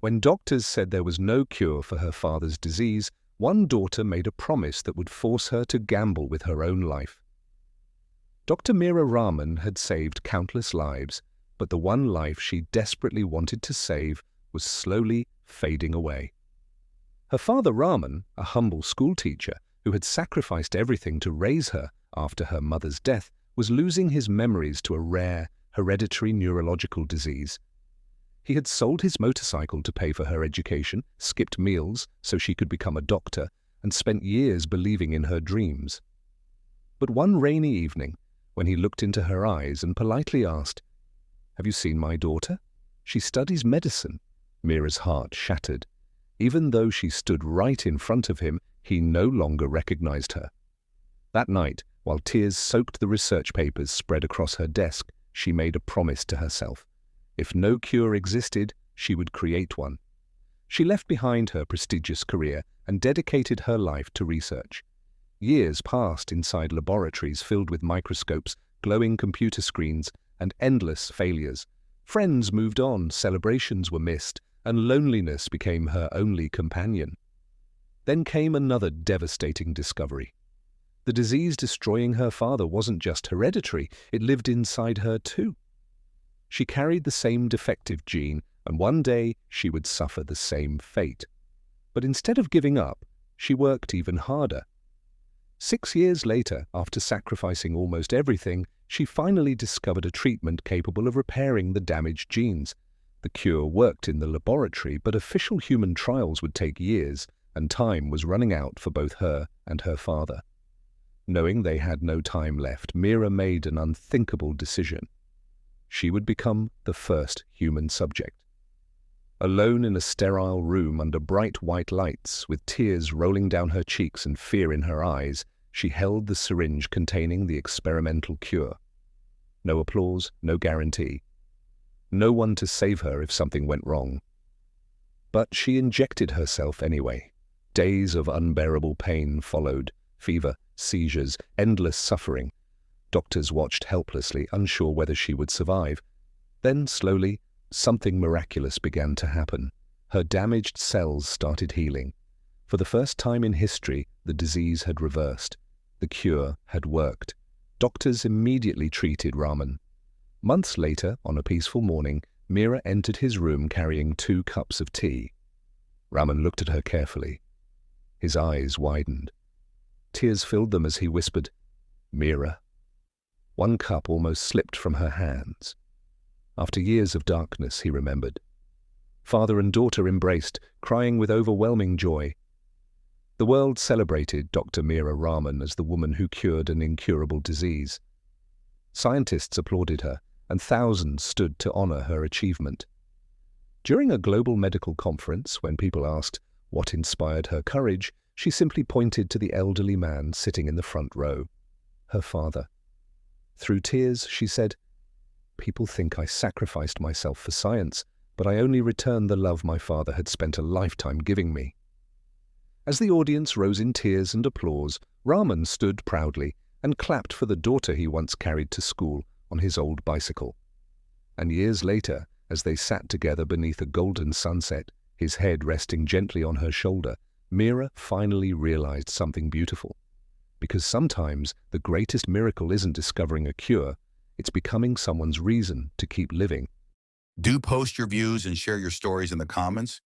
When doctors said there was no cure for her father's disease, one daughter made a promise that would force her to gamble with her own life. Dr. Meera Raman had saved countless lives, but the one life she desperately wanted to save was slowly fading away. Her father Raman, a humble schoolteacher who had sacrificed everything to raise her after her mother's death, was losing his memories to a rare, hereditary neurological disease. He had sold his motorcycle to pay for her education, skipped meals so she could become a doctor, and spent years believing in her dreams. But one rainy evening, when he looked into her eyes and politely asked, "Have you seen my daughter? She studies medicine." Meera's heart shattered. Even though she stood right in front of him, he no longer recognized her. That night, while tears soaked the research papers spread across her desk, she made a promise to herself. If no cure existed, she would create one. She left behind her prestigious career and dedicated her life to research. Years passed inside laboratories filled with microscopes, glowing computer screens, and endless failures. Friends moved on, celebrations were missed, and loneliness became her only companion. Then came another devastating discovery. The disease destroying her father wasn't just hereditary, it lived inside her too. She carried the same defective gene, and one day she would suffer the same fate. But instead of giving up, she worked even harder. 6 years later, after sacrificing almost everything, she finally discovered a treatment capable of repairing the damaged genes. The cure worked in the laboratory, but official human trials would take years, and time was running out for both her and her father. Knowing they had no time left, Meera made an unthinkable decision. She would become the first human subject. Alone in a sterile room under bright white lights, with tears rolling down her cheeks and fear in her eyes, she held the syringe containing the experimental cure. No applause, no guarantee. No one to save her if something went wrong. But she injected herself anyway. Days of unbearable pain followed, fever, seizures, endless suffering. Doctors watched helplessly, unsure whether she would survive. Then, slowly, something miraculous began to happen. Her damaged cells started healing. For the first time in history, the disease had reversed. The cure had worked. Doctors immediately treated Raman. Months later, on a peaceful morning, Meera entered his room carrying 2 cups of tea. Raman looked at her carefully. His eyes widened. Tears filled them as he whispered, "Meera." One cup almost slipped from her hands. After years of darkness, he remembered. Father and daughter embraced, crying with overwhelming joy. The world celebrated Dr. Meera Raman as the woman who cured an incurable disease. Scientists applauded her, and thousands stood to honor her achievement. During a global medical conference, when people asked what inspired her courage, she simply pointed to the elderly man sitting in the front row, her father. Through tears, she said, "People think I sacrificed myself for science, but I only returned the love my father had spent a lifetime giving me." As the audience rose in tears and applause, Raman stood proudly and clapped for the daughter he once carried to school on his old bicycle. And years later, as they sat together beneath a golden sunset, his head resting gently on her shoulder, Meera finally realized something beautiful. Because sometimes the greatest miracle isn't discovering a cure, it's becoming someone's reason to keep living. Do post your views and share your stories in the comments.